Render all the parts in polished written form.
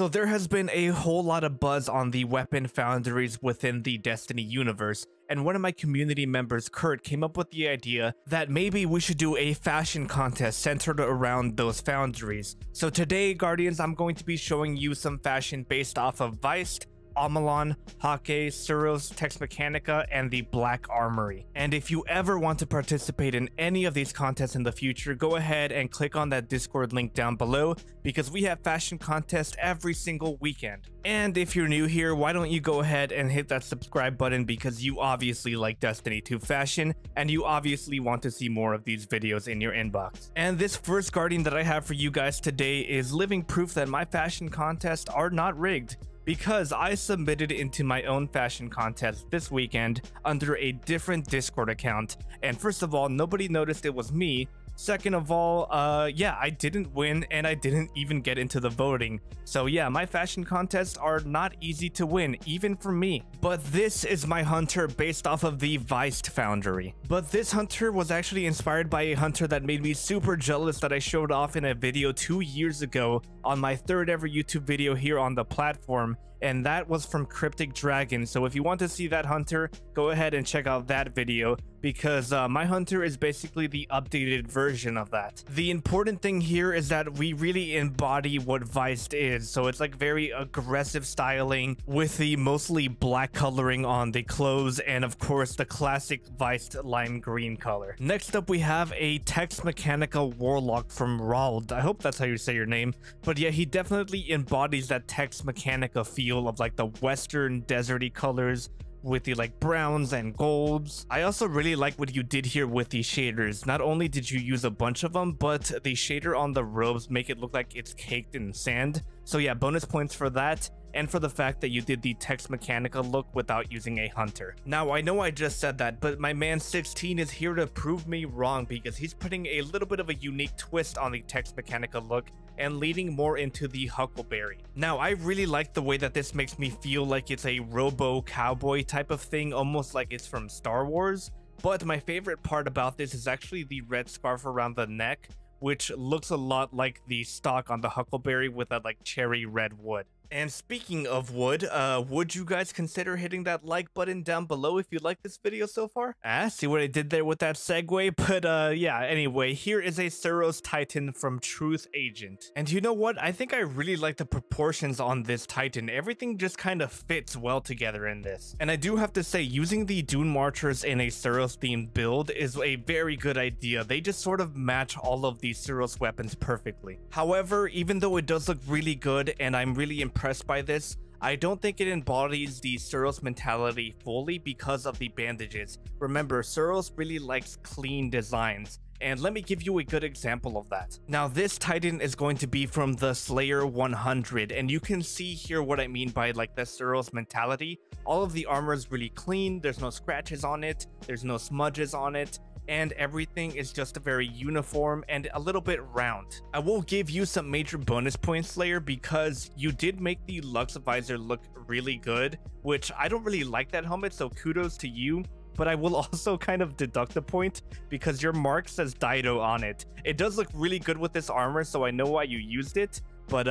So there has been a whole lot of buzz on the weapon foundries within the Destiny universe, and one of my community members, Kurt, came up with the idea that maybe we should do a fashion contest centered around those foundries. So today, Guardians, I'm going to be showing you some fashion based off of Weist, Amalon, Hake, Suros, Tex Mechanica, and the Black Armory. And if you ever want to participate in any of these contests in the future, go ahead and click on that Discord link down below, because we have fashion contests every single weekend. And if you're new here, why don't you go ahead and hit that subscribe button, because you obviously like Destiny 2 fashion, and you obviously want to see more of these videos in your inbox. And this first Guardian that I have for you guys today is living proof that my fashion contests are not rigged, because I submitted into my own fashion contest this weekend under a different Discord account, and first of all, nobody noticed it was me. Second of all, yeah, I didn't win, and I didn't even get into the voting. So yeah, my fashion contests are not easy to win, even for me. But this is my hunter based off of the Weist Foundry. But this hunter was actually inspired by a hunter that made me super jealous that I showed off in a video 2 years ago on my third ever YouTube video here on the platform, and that was from Cryptic Dragon. So if you want to see that hunter, go ahead and check out that video, because my hunter is basically the updated version of that. The important thing here is that we really embody what Weist is, so it's like very aggressive styling with the mostly black coloring on the clothes, and of course the classic Weist lime green color. Next up, we have a Tex Mechanica Warlock from Rald. I hope that's how you say your name, but yeah, he definitely embodies that Tex Mechanica feel of like the western deserty colors with the like browns and golds. I also really like what you did here with the shaders. Not only did you use a bunch of them, but the shader on the robes make it look like it's caked in sand. So yeah, bonus points for that, and for the fact that you did the Tex Mechanica look without using a hunter. Now, I know I just said that, but my man 16 is here to prove me wrong, because he's putting a little bit of a unique twist on the Tex Mechanica look and leaning more into the Huckleberry. Now, I really like the way that this makes me feel like it's a robo-cowboy type of thing, almost like it's from Star Wars. But my favorite part about this is actually the red scarf around the neck, which looks a lot like the stock on the Huckleberry with that like cherry red wood. And speaking of wood, would you guys consider hitting that like button down below if you like this video so far? See what I did there with that segue? But yeah, anyway, here is a Suros Titan from Truth Agent. And you know what? I think I really like the proportions on this Titan. Everything just kind of fits well together in this. And I do have to say, using the Dune Marchers in a Suros themed build is a very good idea. They just sort of match all of these Suros weapons perfectly. However, even though it does look really good and I'm really impressed by this, I don't think it embodies the Suros mentality fully because of the bandages. Remember, Suros really likes clean designs, and let me give you a good example of that. Now, this Titan is going to be from the Slayer 100, and you can see here what I mean by like the Suros mentality. All of the armor is really clean, there's no scratches on it, there's no smudges on it, and everything is just very uniform and a little bit round. I will give you some major bonus points, Slayer, because you did make the Lux visor look really good, which I don't really like that helmet, so kudos to you. But I will also kind of deduct a point because your mark says Dido on it. It does look really good with this armor, so I know why you used it. But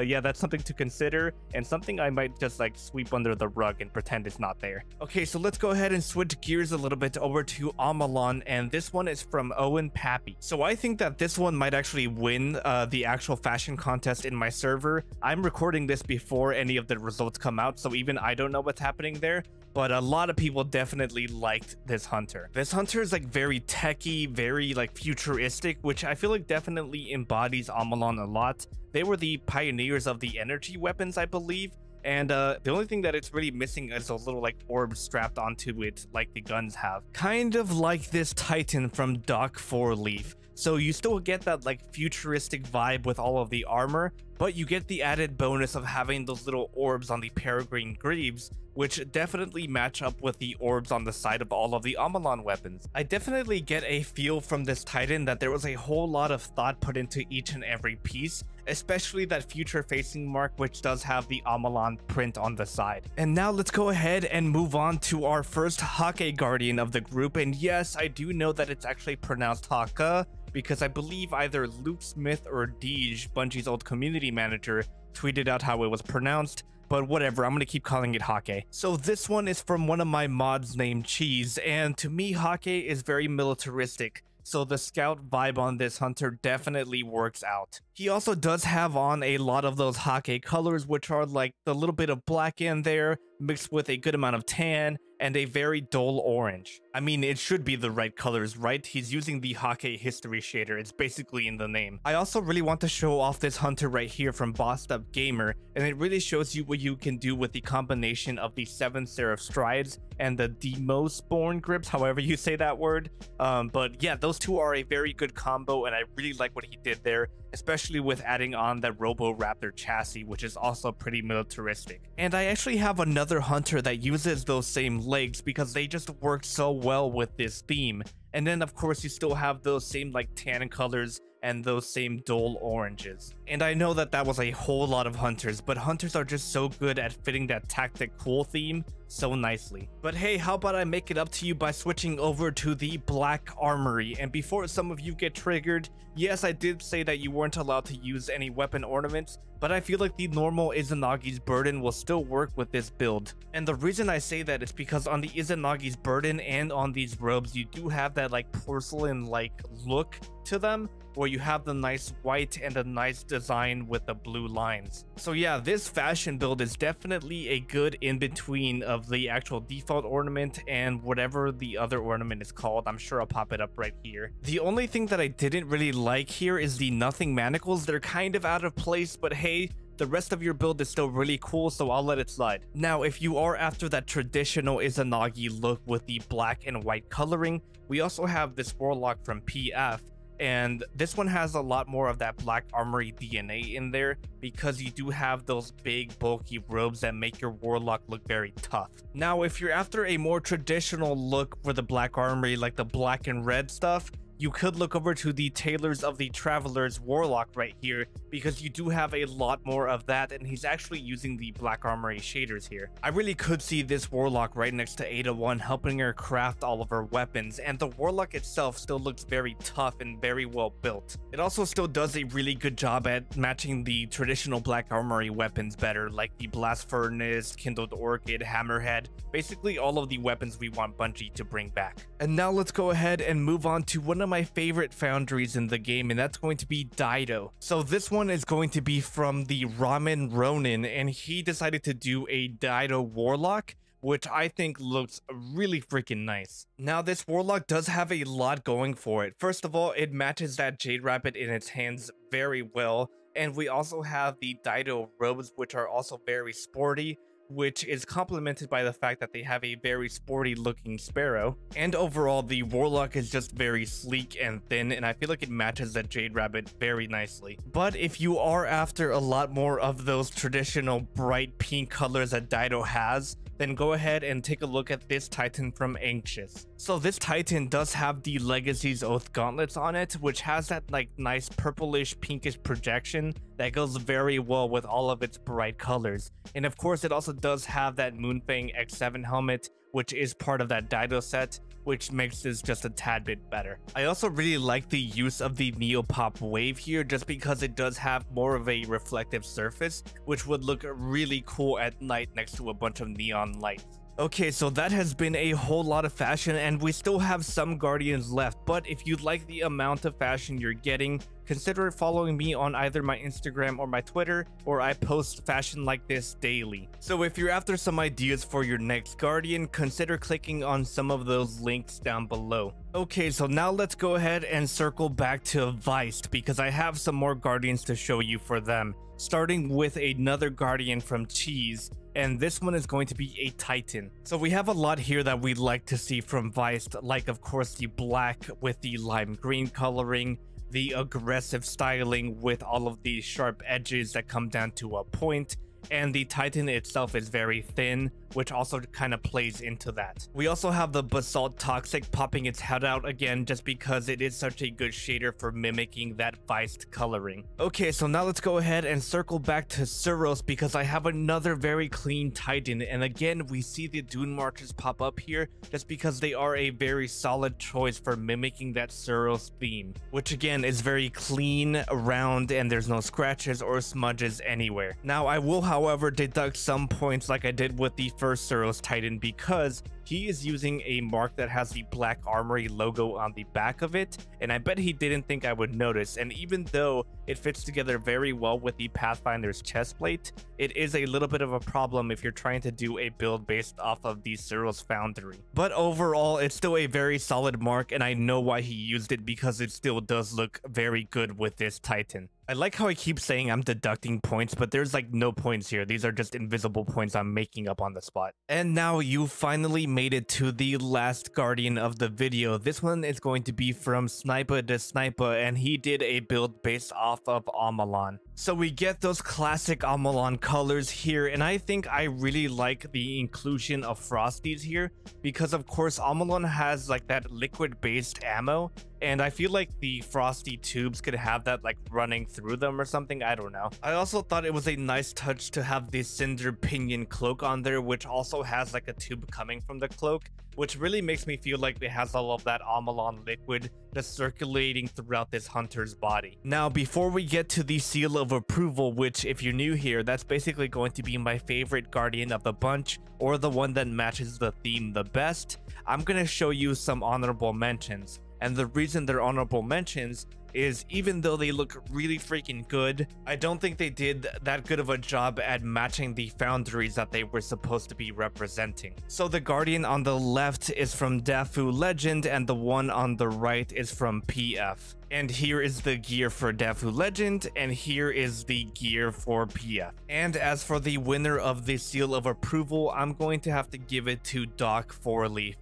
yeah, that's something to consider, and something I might just like sweep under the rug and pretend it's not there. Okay, so let's go ahead and switch gears a little bit over to Amalon, and this one is from Owen Pappy. So I think that this one might actually win the actual fashion contest in my server. I'm recording this before any of the results come out, so even I don't know what's happening there. But a lot of people definitely liked this hunter. This hunter is like very techy, very like futuristic, which I feel like definitely embodies Amalon a lot. They were the pioneers of the energy weapons, I believe. And the only thing that it's really missing is those little like orbs strapped onto it like the guns have. Kind of like this Titan from DocFourleaf. So you still get that like futuristic vibe with all of the armor, but you get the added bonus of having those little orbs on the peregrine greaves, which definitely match up with the orbs on the side of all of the Amalon weapons. I definitely get a feel from this Titan that there was a whole lot of thought put into each and every piece, especially that future facing mark, which does have the Amalon print on the side. And now let's go ahead and move on to our first Hake Guardian of the group. And yes, I do know that it's actually pronounced Haka, because I believe either Luke Smith or Deej, Bungie's old community manager, tweeted out how it was pronounced, but whatever, I'm gonna keep calling it Hake. So this one is from one of my mods named Cheese, and to me Hake is very militaristic, so the scout vibe on this hunter definitely works out. He also does have on a lot of those Hake colors, which are like the little bit of black in there, mixed with a good amount of tan, and a very dull orange. I mean, it should be the right colors, right? He's using the Hake history shader, it's basically in the name. I also really want to show off this hunter right here from Bossedupgamer, and it really shows you what you can do with the combination of the 7 Seraph Strides and the Demo Spawn grips, however you say that word. But yeah, those two are a very good combo, and I really like what he did there, especially with adding on that Roboraptor chassis, which is also pretty militaristic. And I actually have another hunter that uses those same legs because they just work so well with this theme. And then of course you still have those same like tan colors and those same dull oranges. And I know that that was a whole lot of hunters, but hunters are just so good at fitting that tactic cool theme so nicely. But hey, how about I make it up to you by switching over to the Black Armory? And before some of you get triggered, yes, I did say that you weren't allowed to use any weapon ornaments, but I feel like the normal Izanagi's Burden will still work with this build. And the reason I say that is because on the Izanagi's Burden and on these robes, you do have that like porcelain-like look to them, where you have the nice white and a nice design with the blue lines. So yeah, this fashion build is definitely a good in-between of the actual default ornament and whatever the other ornament is called. I'm sure I'll pop it up right here. The only thing that I didn't really like here is the nothing manacles. They're kind of out of place, but hey, the rest of your build is still really cool, so I'll let it slide. Now, if you are after that traditional Izanagi look with the black and white coloring, we also have this warlock from PF, and this one has a lot more of that Black Armory DNA in there because you do have those big bulky robes that make your warlock look very tough. Now, if you're after a more traditional look for the Black Armory, like the black and red stuff, you could look over to the Tailors of the Travelers Warlock right here, because you do have a lot more of that, and he's actually using the Black Armory shaders here. I really could see this Warlock right next to Ada-1, helping her craft all of her weapons, and the Warlock itself still looks very tough and very well built. It also still does a really good job at matching the traditional Black Armory weapons better, like the Blast Furnace, Kindled Orchid, Hammerhead, basically all of the weapons we want Bungie to bring back. And now let's go ahead and move on to one of my favorite foundries in the game, and that's going to be Dido. So this one is going to be from the RAMENRONIN, and he decided to do a Dido Warlock, which I think looks really freaking nice. Now, this Warlock does have a lot going for it. First of all, it matches that Jade Rabbit in its hands very well, and we also have the Dido robes, which are also very sporty, which is complemented by the fact that they have a very sporty looking sparrow. And overall, the Warlock is just very sleek and thin, and I feel like it matches that Jade Rabbit very nicely. But if you are after a lot more of those traditional bright pink colors that Dido has, then go ahead and take a look at this Titan from Anxious. So this Titan does have the Legacy's Oath gauntlets on it, which has that like nice purplish pinkish projection that goes very well with all of its bright colors. And of course, it also does have that Moonfang X7 helmet, which is part of that Dido set, which makes this just a tad bit better. I also really like the use of the Neopop wave here, just because it does have more of a reflective surface, which would look really cool at night next to a bunch of neon lights. Okay, so that has been a whole lot of fashion, and we still have some Guardians left, but if you like the amount of fashion you're getting, consider following me on either my Instagram or my Twitter, or I post fashion like this daily. So if you're after some ideas for your next Guardian, consider clicking on some of those links down below. Okay, so now let's go ahead and circle back to Viced, because I have some more Guardians to show you for them, starting with another Guardian from Cheese. And this one is going to be a Titan. So we have a lot here that we'd like to see from Viced, like of course the black with the lime green coloring, the aggressive styling with all of these sharp edges that come down to a point, and the Titan itself is very thin which also kind of plays into that. We also have the Basalt Toxic popping its head out again just because it is such a good shader for mimicking that Feist coloring. Okay, so now let's go ahead and circle back to Suros because I have another very clean Titan, and again we see the Dune Marches pop up here just because they are a very solid choice for mimicking that Suros theme, which again is very clean, round, and there's no scratches or smudges anywhere. Now I will however deduct some points like I did with the first Suros Titan because he is using a mark that has the Black Armory logo on the back of it, and I bet he didn't think I would notice, and even though it fits together very well with the Pathfinder's chest plate, it is a little bit of a problem if you're trying to do a build based off of the Suros Foundry. But overall, it's still a very solid mark, and I know why he used it because it still does look very good with this Titan. I like how I keep saying I'm deducting points, but there's like no points here. These are just invisible points I'm making up on the spot. And now you finally made it to the last Guardian of the video. This one is going to be from Sniper to Sniper, and he did a build based off of Amalon. So we get those classic Amalon colors here, and I think I really like the inclusion of Frosties here because of course Amalon has like that liquid based ammo, and I feel like the Frosty tubes could have that like running through them or something. I don't know. I also thought it was a nice touch to have the Cinder Pinion cloak on there, which also has like a tube coming from the cloak, which really makes me feel like it has all of that Amalon liquid just circulating throughout this hunter's body. Now, before we get to the seal of approval, which if you're new here, that's basically going to be my favorite Guardian of the bunch, or the one that matches the theme the best, I'm gonna show you some honorable mentions. And the reason they're honorable mentions is even though they look really freaking good, I don't think they did that good of a job at matching the foundries that they were supposed to be representing. So the Guardian on the left is from Dafulegend and the one on the right is from PF. And here is the gear for Dafulegend, and here is the gear for PF. And as for the winner of the seal of approval, I'm going to have to give it to DocFourleaf.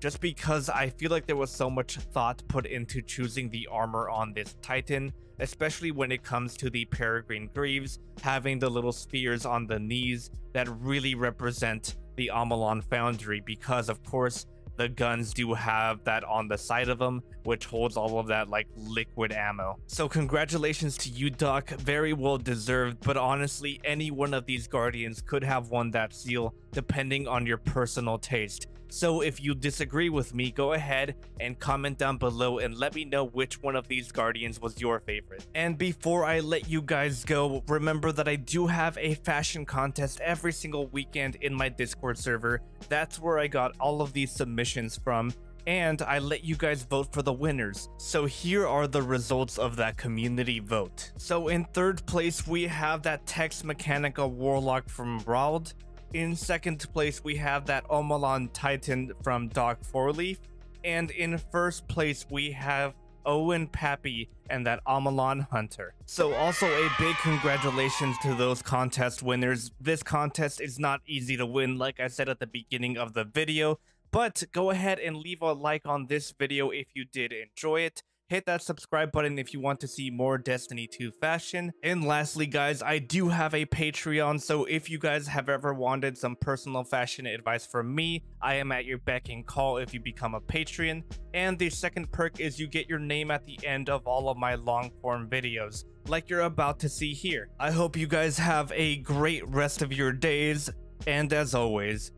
Just because I feel like there was so much thought put into choosing the armor on this Titan, especially when it comes to the Peregrine Greaves, having the little spheres on the knees that really represent the Amalon Foundry, because of course the guns do have that on the side of them, which holds all of that like liquid ammo. So congratulations to you, Doc, very well deserved, but honestly any one of these Guardians could have won that seal depending on your personal taste. So if you disagree with me, go ahead and comment down below and let me know which one of these Guardians was your favorite. And before I let you guys go, remember that I do have a fashion contest every single weekend in my Discord server. That's where I got all of these submissions from, and I let you guys vote for the winners. So here are the results of that community vote. So in third place, we have that Tex Mechanica Warlock from Rald. In second place, we have that Amalon Titan from DocFourleaf. And in first place, we have Owen Pappy and that Amalon Hunter. So also a big congratulations to those contest winners. This contest is not easy to win, like I said at the beginning of the video, but go ahead and leave a like on this video if you did enjoy it. Hit that subscribe button if you want to see more Destiny 2 fashion. And lastly, guys, I do have a Patreon, so if you guys have ever wanted some personal fashion advice from me, I am at your beck and call if you become a Patreon. And the second perk is you get your name at the end of all of my long form videos, like you're about to see here. I hope you guys have a great rest of your days, and as always,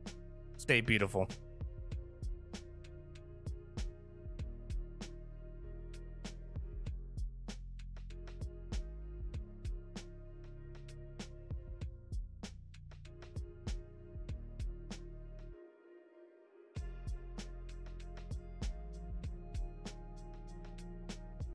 stay beautiful.